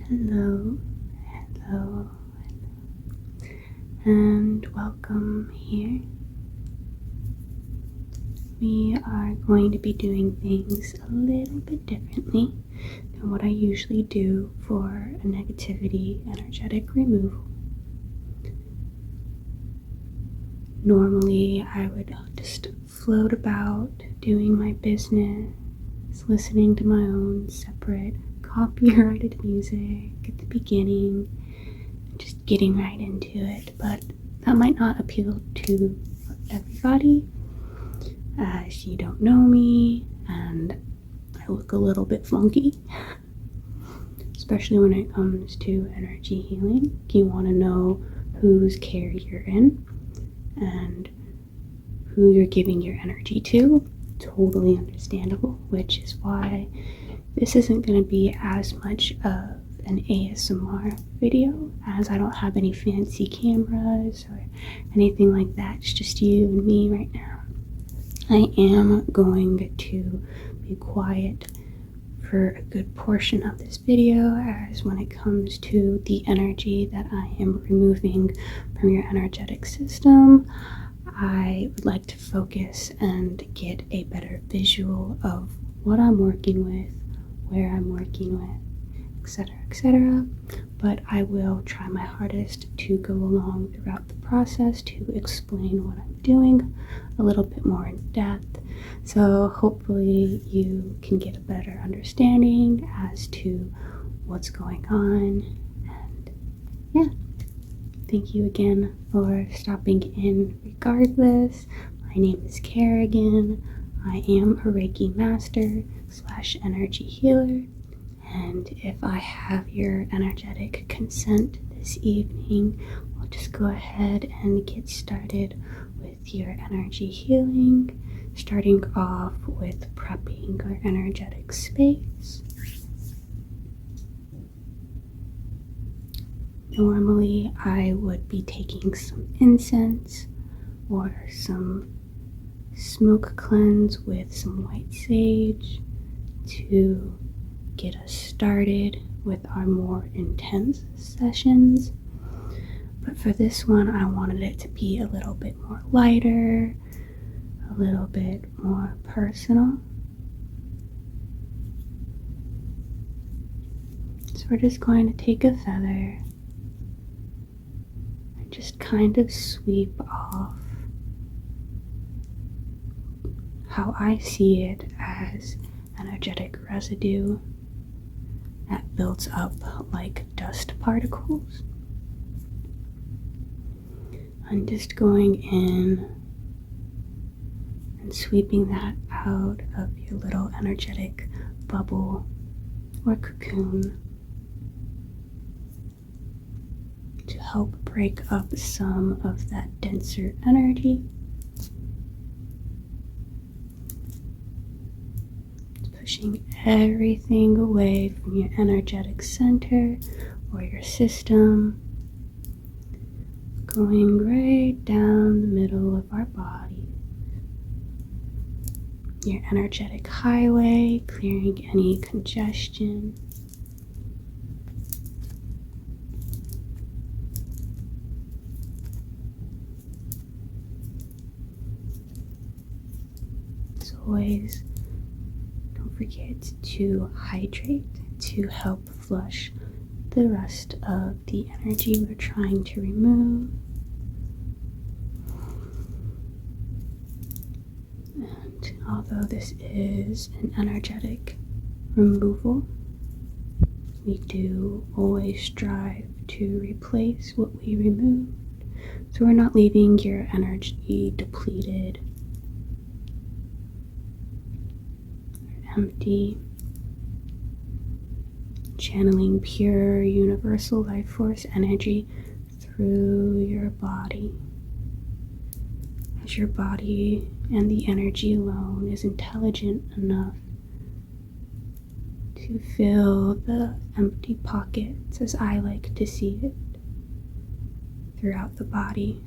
Hello, hello, and welcome here. We are going to be doing things a little bit differently than what I usually do for a negativity energetic removal. Normally, I would just float about doing my business, listening to my own separate copyrighted music at the beginning, just getting right into it, but that might not appeal to everybody, as you don't know me and I look a little bit funky, especially when it comes to energy healing. You want to know whose care you're in and who you're giving your energy to. Totally understandable, which is why this isn't going to be as much of an ASMR video, as I don't have any fancy cameras or anything like that. It's just you and me right now. I am going to be quiet for a good portion of this video, as when it comes to the energy that I am removing from your energetic system, I would like to focus and get a better visual of what I'm working with, where I'm working with, etc., etc. But I will try my hardest to go along throughout the process to explain what I'm doing a little bit more in depth. So hopefully you can get a better understanding as to what's going on. And yeah, thank you again for stopping in regardless. My name is Carrigan. I am a Reiki master / energy healer. And if I have your energetic consent this evening, we'll just go ahead and get started with your energy healing, starting off with prepping our energetic space. Normally, I would be taking some incense or some smoke cleanse with some white sage to get us started with our more intense sessions. But for this one, I wanted it to be a little bit more lighter, a little bit more personal. So we're just going to take a feather and just kind of sweep off how I see it as energetic residue that builds up like dust particles. I'm just going in and sweeping that out of your little energetic bubble or cocoon to help break up some of that denser energy. Pushing everything away from your energetic center or your system, going right down the middle of our body. Your energetic highway, clearing any congestion. As always, don't forget to hydrate to help flush the rest of the energy we're trying to remove. And although this is an energetic removal, we do always strive to replace what we removed, so we're not leaving your energy depleted or empty. Channeling pure universal life force energy through your body, as your body and the energy alone is intelligent enough to fill the empty pockets, as I like to see it, throughout the body,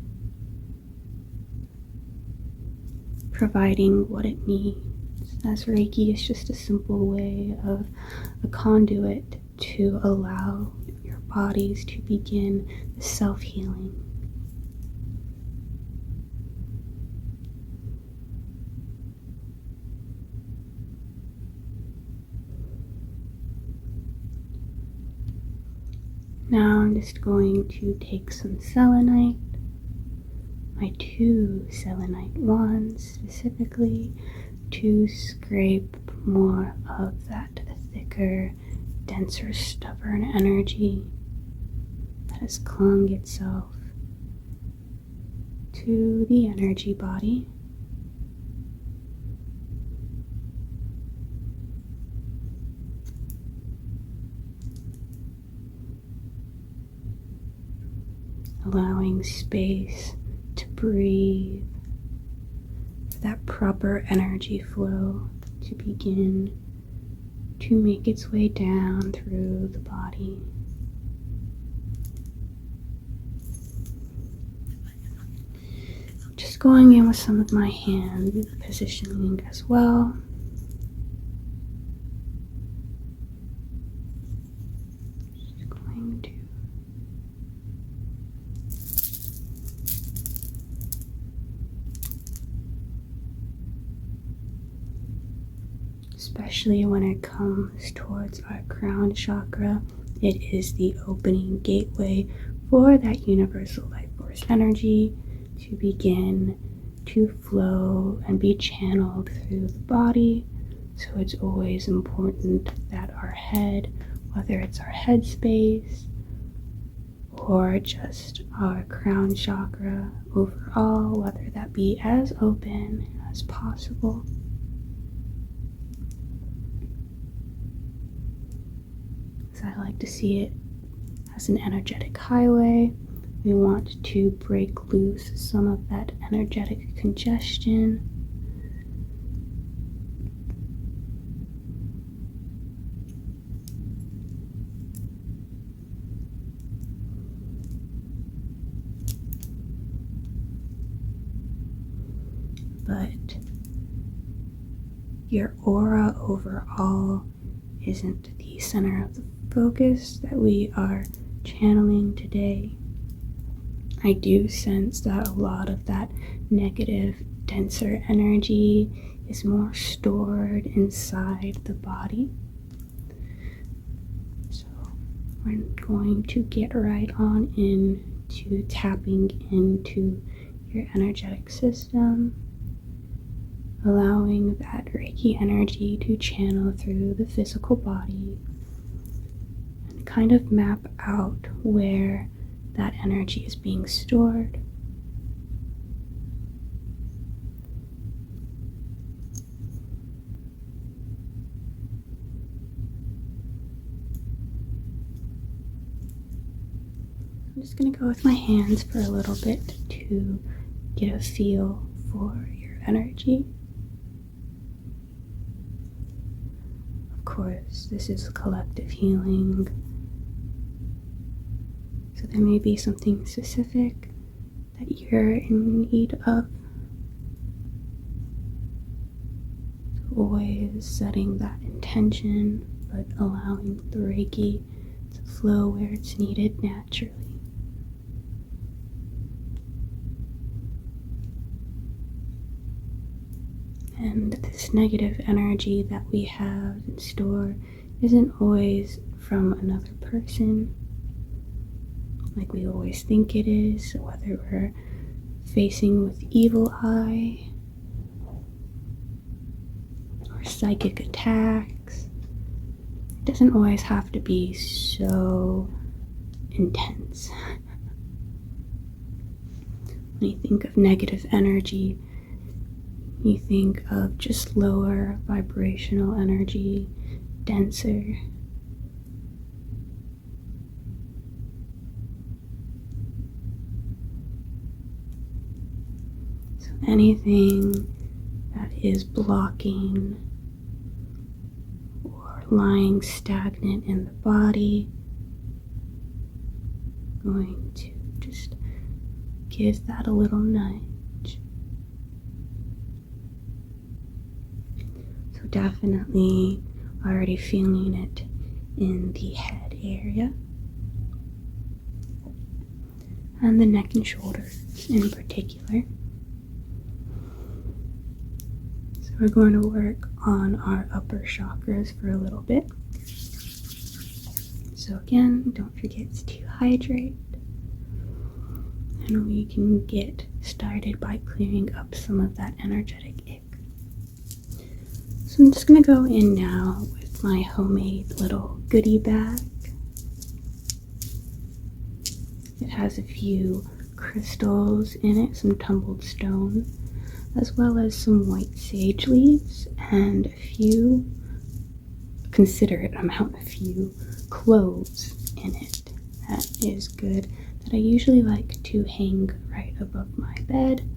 providing what it needs, as Reiki is just a simple way of a conduit to allow your bodies to begin the self-healing. Now I'm just going to take some selenite, my 2 selenite wands specifically, to scrape more of that thicker, denser, stubborn energy that has clung itself to the energy body. Allowing space to breathe, for that proper energy flow to begin to make its way down through the body. Just going in with some of my hand positioning as well. Just going to especially when it comes towards our crown chakra, it is the opening gateway for that universal life force energy to begin to flow and be channeled through the body. So it's always important that our head, whether it's our head space or just our crown chakra overall, whether that be as open as possible. So I like to see it as an energetic highway. We want to break loose some of that energetic congestion. But your aura overall isn't the center of the focus that we are channeling today. I do sense that a lot of that negative, denser energy is more stored inside the body. So we're going to get right on into tapping into your energetic system, allowing that Reiki energy to channel through the physical body and kind of map out where that energy is being stored. I'm just going to go with my hands for a little bit to get a feel for your energy. Of course, this is a collective healing, so there may be something specific that you're in need of. Always setting that intention, but allowing the Reiki to flow where it's needed naturally. And this negative energy that we have in store isn't always from another person like we always think it is, whether we're facing with evil eye or psychic attacks. It doesn't always have to be so intense. When you think of negative energy, you think of just lower vibrational energy, denser. So anything that is blocking or lying stagnant in the body, going to just give that a little nudge. Definitely already feeling it in the head area and the neck and shoulders in particular. So we're going to work on our upper chakras for a little bit. So again, don't forget to hydrate. And we can get started by clearing up some of that energetic ick. So I'm just going to go in now with my homemade little goodie bag. It has a few crystals in it, some tumbled stone, as well as some white sage leaves and a few, considerate amount, a few cloves in it. That is good. That I usually like to hang right above my bed.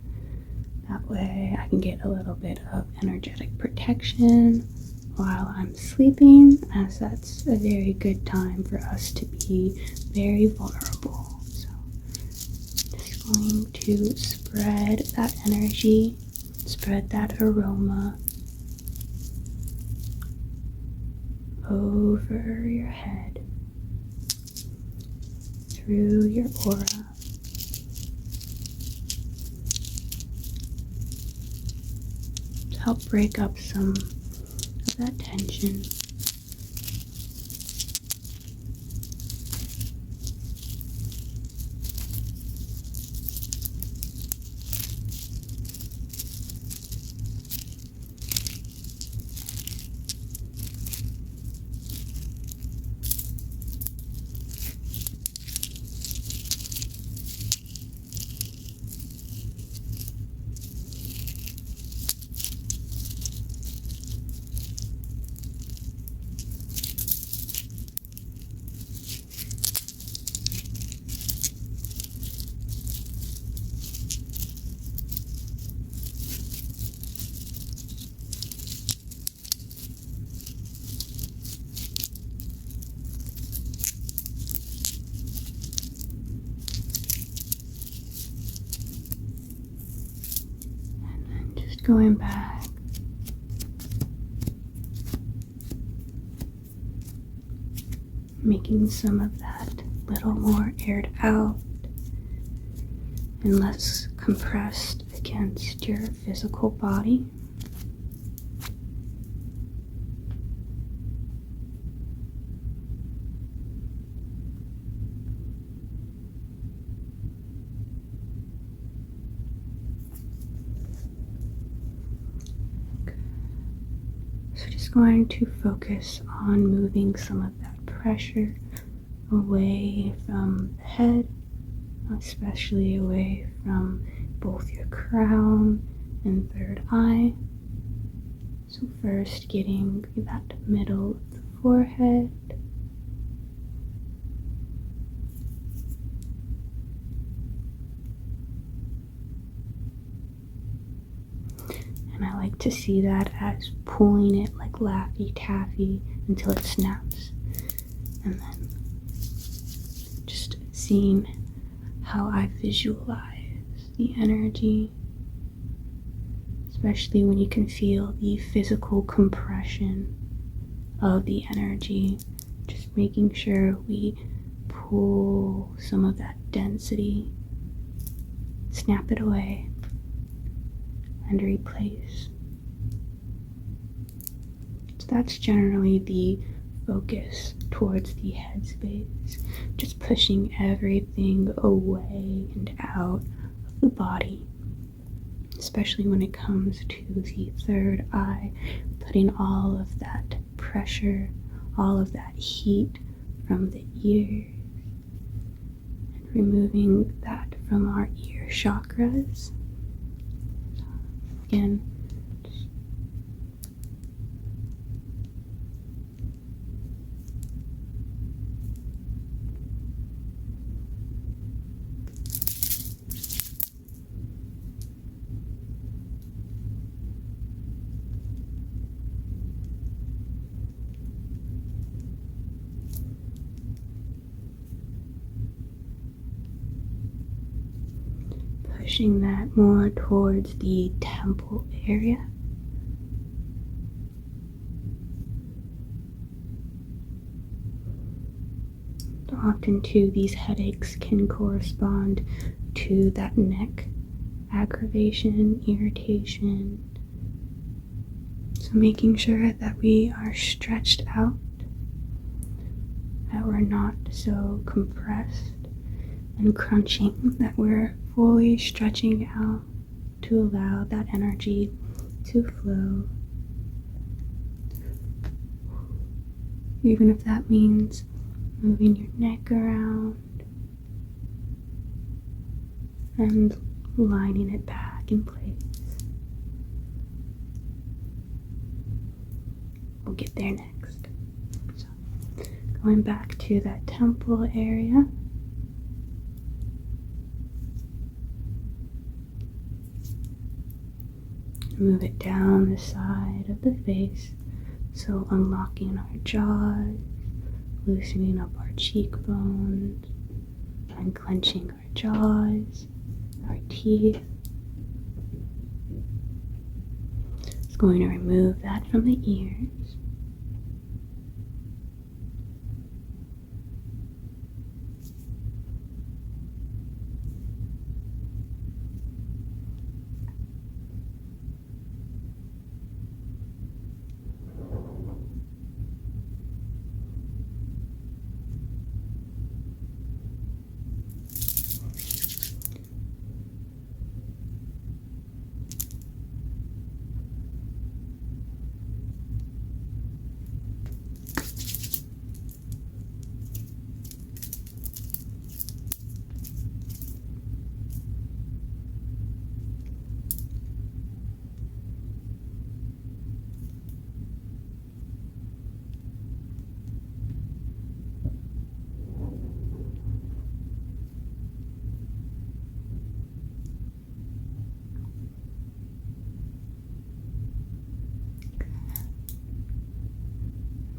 That way I can get a little bit of energetic protection while I'm sleeping, as that's a very good time for us to be very vulnerable. So just going to spread that energy, spread that aroma over your head, through your aura, to help break up some of that tension. Going back, making some of that little more aired out and less compressed against your physical body. So just going to focus on moving some of that pressure away from the head, especially away from both your crown and third eye. So first getting that middle of the forehead, and I like to see that as pulling it like Laffy Taffy until it snaps, and then just seeing how I visualize the energy, especially when you can feel the physical compression of the energy, just making sure we pull some of that density, snap it away, and replace. So that's generally the focus towards the headspace, just pushing everything away and out of the body, especially when it comes to the third eye, putting all of that pressure, all of that heat from the ears, and removing that from our ear chakras. Again, pushing that more towards the temple area. Often too, these headaches can correspond to that neck aggravation, irritation. So making sure that we are stretched out, that we're not so compressed and crunching, that we're fully stretching out to allow that energy to flow. Even if that means moving your neck around and lining it back in place. We'll get there next. So, going back to that temple area. Move it down the side of the face. So unlocking our jaws, loosening up our cheekbones, unclenching our jaws, our teeth. It's going to remove that from the ears.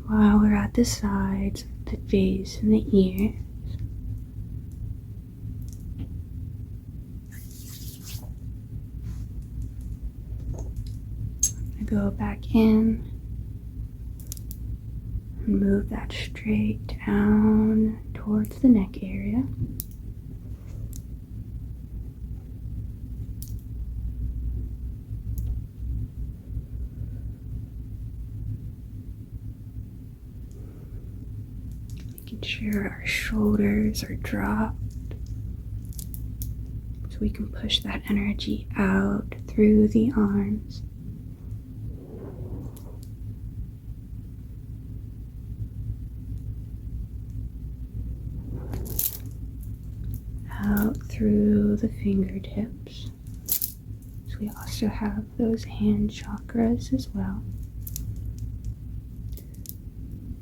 While we're at the sides, the face, and the ears, I go back in and move that straight down towards the neck area. Making sure our shoulders are dropped so we can push that energy out through the arms. Out through the fingertips. So we also have those hand chakras as well.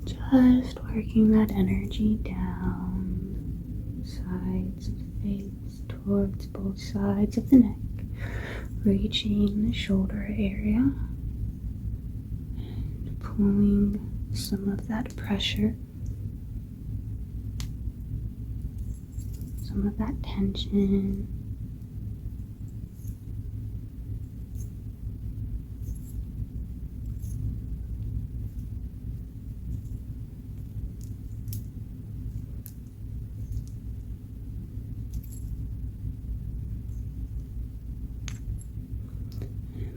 Just working that energy down sides of the face towards both sides of the neck, reaching the shoulder area and pulling some of that pressure, some of that tension.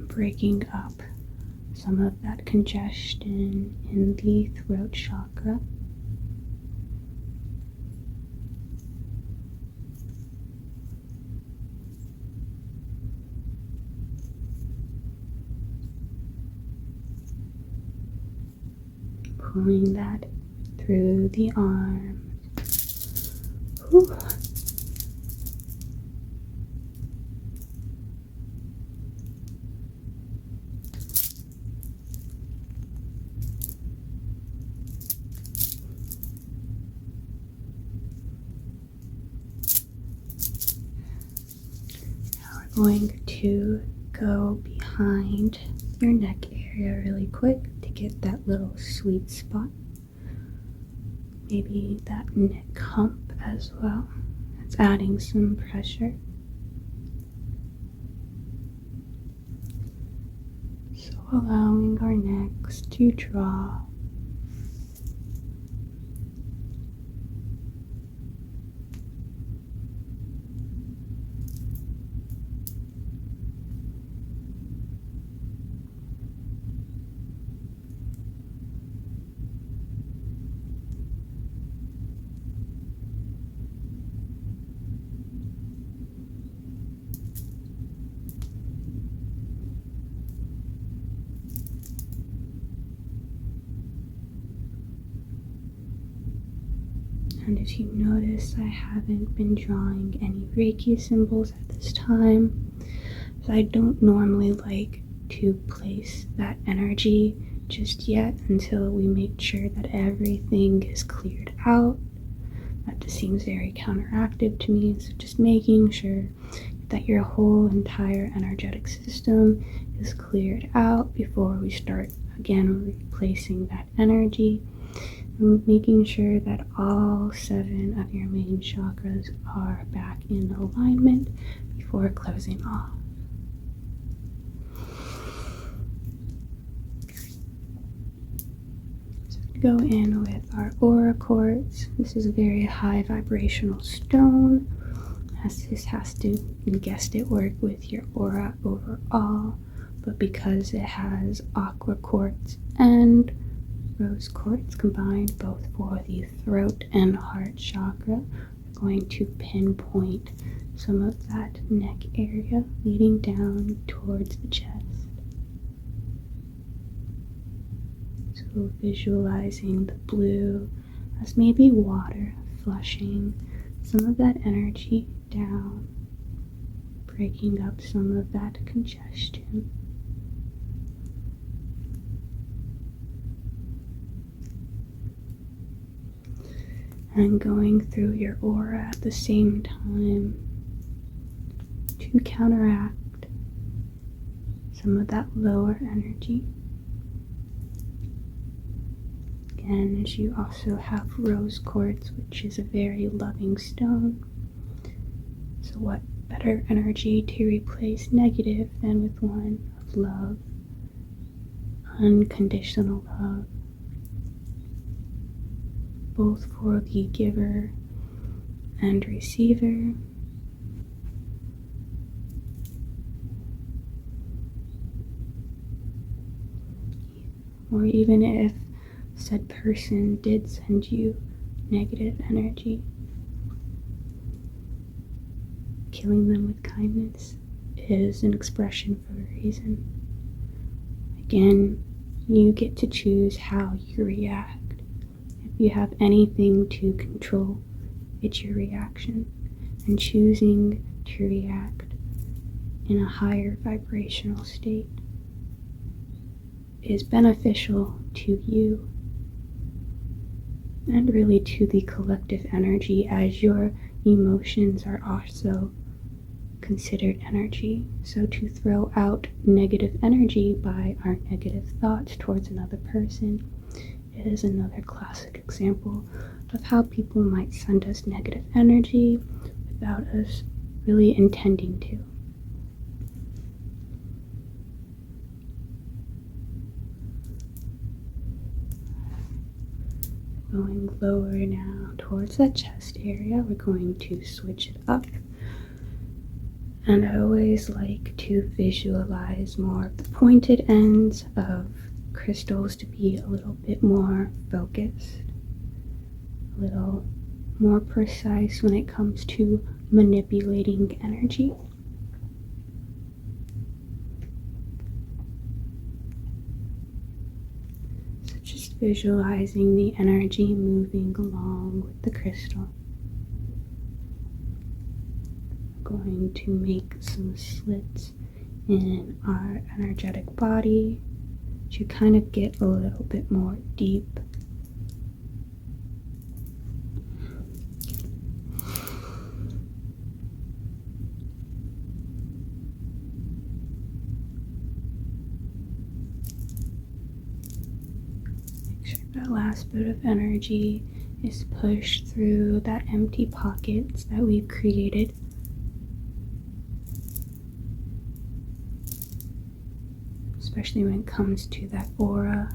Breaking up some of that congestion in the throat chakra. Pulling that through the arms. Whew. Going to go behind your neck area really quick to get that little sweet spot. Maybe that neck hump as well. It's adding some pressure. So allowing our necks to drop. And if you notice, I haven't been drawing any Reiki symbols at this time, as I don't normally like to place that energy just yet until we make sure that everything is cleared out. That just seems very counteractive to me, so just making sure that your whole entire energetic system is cleared out before we start again replacing that energy, and making sure that all 7 of your main chakras are back in alignment before closing off. Go in with our aura quartz. This is a very high vibrational stone, as this has to, you guessed it, work with your aura overall, but because it has aqua quartz and rose quartz combined, both for the throat and heart chakra, we're going to pinpoint some of that neck area leading down towards the chest. So visualizing the blue as maybe water flushing some of that energy down, breaking up some of that congestion. And going through your aura at the same time to counteract some of that lower energy. Again, as you also have rose quartz, which is a very loving stone. So what better energy to replace negative than with one of love, unconditional love, both for the giver and receiver. Or even if said person did send you negative energy, killing them with kindness is an expression for a reason. Again, you get to choose how you react. If you have anything to control, it's your reaction. And choosing to react in a higher vibrational state is beneficial to you and really to the collective energy, as your emotions are also considered energy. So to throw out negative energy by our negative thoughts towards another person is another classic example of how people might send us negative energy without us really intending to. Going lower now towards that chest area, we're going to switch it up. And I always like to visualize more of the pointed ends of crystals to be a little bit more focused, a little more precise when it comes to manipulating energy. So just visualizing the energy moving along with the crystal. Going to make some slits in our energetic body to kind of get a little bit more deep. Make sure that last bit of energy is pushed through that empty pockets that we've created. Especially when it comes to that aura,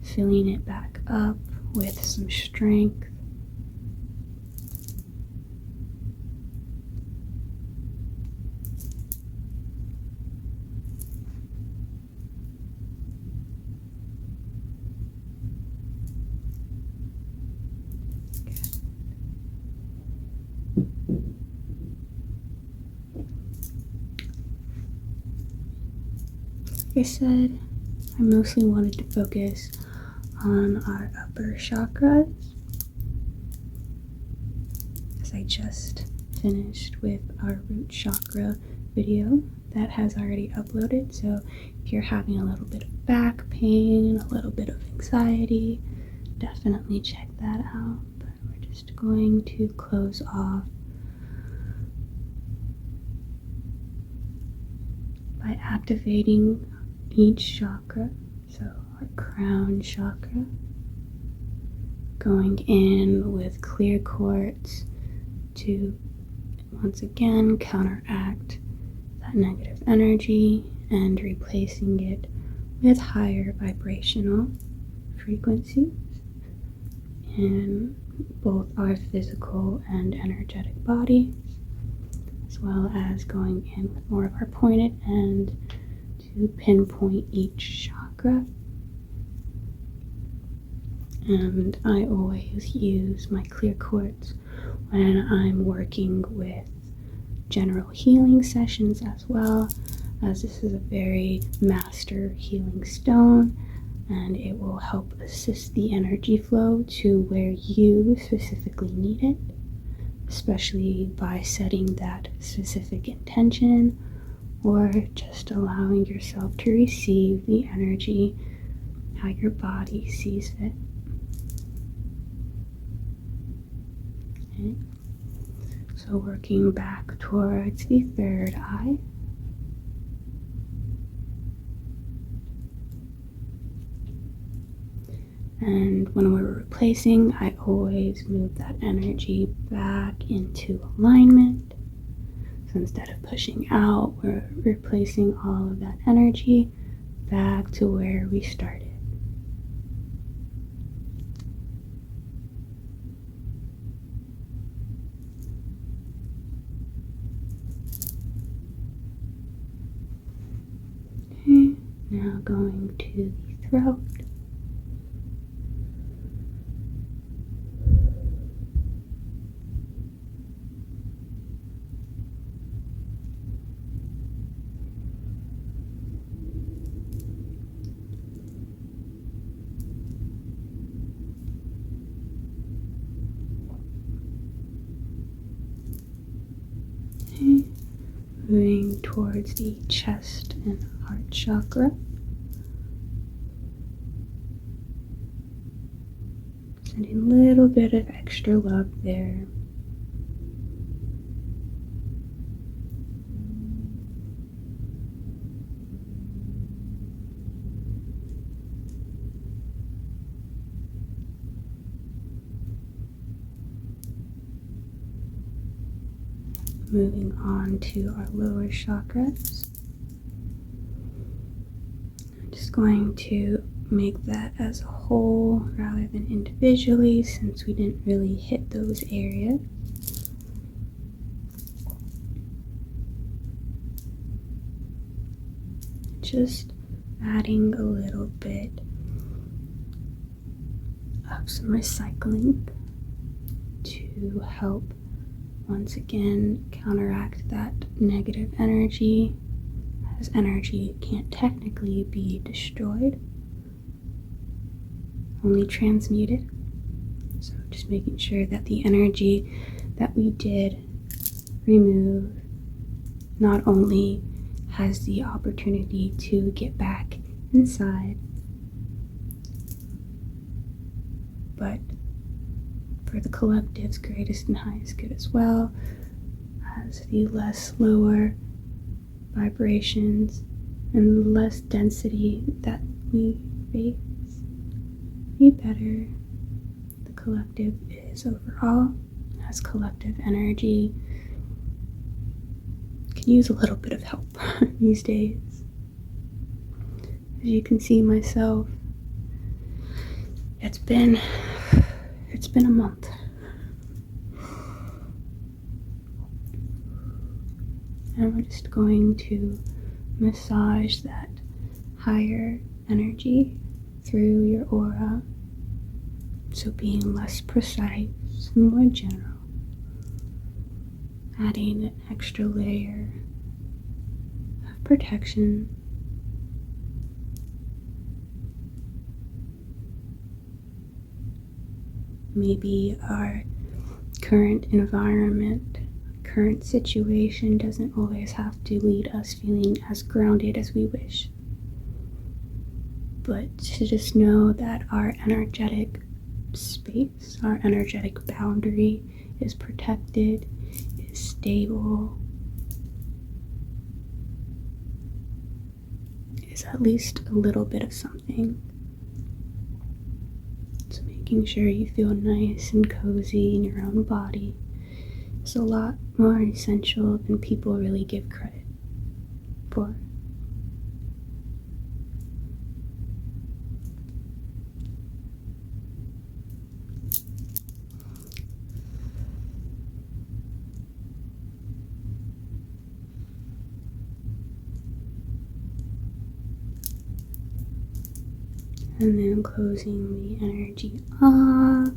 filling it back up with some strength. Like I said, I mostly wanted to focus on our upper chakras. as I just finished with our root chakra video that has already uploaded. So if you're having a little bit of back pain, a little bit of anxiety, definitely check that out. But we're just going to close off by activating each chakra. So our crown chakra, going in with clear quartz to once again counteract that negative energy and replacing it with higher vibrational frequencies in both our physical and energetic bodies, as well as going in with more of our pointed end to pinpoint each chakra. And I always use my clear quartz when I'm working with general healing sessions, as well as this is a very master healing stone, and it will help assist the energy flow to where you specifically need it, especially by setting that specific intention or just allowing yourself to receive the energy how your body sees it. Okay. So working back towards the third eye. And when we're replacing, I always move that energy back into alignment. So instead of pushing out, we're replacing all of that energy back to where we started. Okay, now going to the throat. Okay, moving towards the chest and heart chakra. Sending a little bit of extra love there. Moving on to our lower chakras. I'm just going to make that as a whole rather than individually, since we didn't really hit those areas. Just adding a little bit of some recycling to help once again counteract that negative energy, as energy can't technically be destroyed, only transmuted. So just making sure that the energy that we did remove not only has the opportunity to get back inside, but for the collective's greatest and highest good as well, as the less lower vibrations and less density that we face, the better the collective is overall, as collective energy can use a little bit of help these days. As you can see myself, it's been a month. And we're just going to massage that higher energy through your aura, so being less precise and more general, adding an extra layer of protection. Maybe our current environment, current situation doesn't always have to lead us feeling as grounded as we wish. But to just know that our energetic space, our energetic boundary is protected, is stable, is at least a little bit of something. So making sure you feel nice and cozy in your own body is a lot more essential than people really give credit for. And then closing the energy off.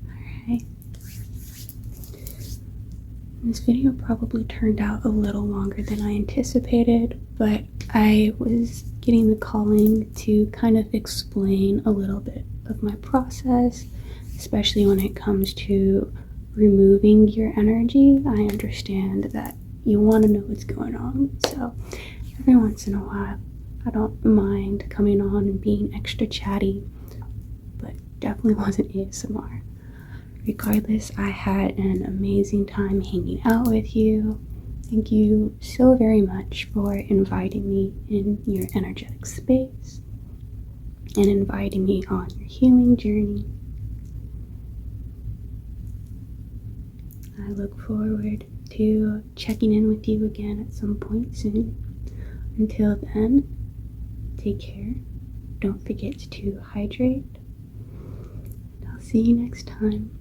Alright. This video probably turned out a little longer than I anticipated, but I was getting the calling to kind of explain a little bit of my process, especially when it comes to removing your energy. I understand that you want to know what's going on, so every once in a while I don't mind coming on and being extra chatty, but definitely wasn't ASMR. Regardless, I had an amazing time hanging out with you. Thank you so very much for inviting me in your energetic space and inviting me on your healing journey. I look forward to checking in with you again at some point soon. Until then, take care. Don't forget to hydrate. And I'll see you next time.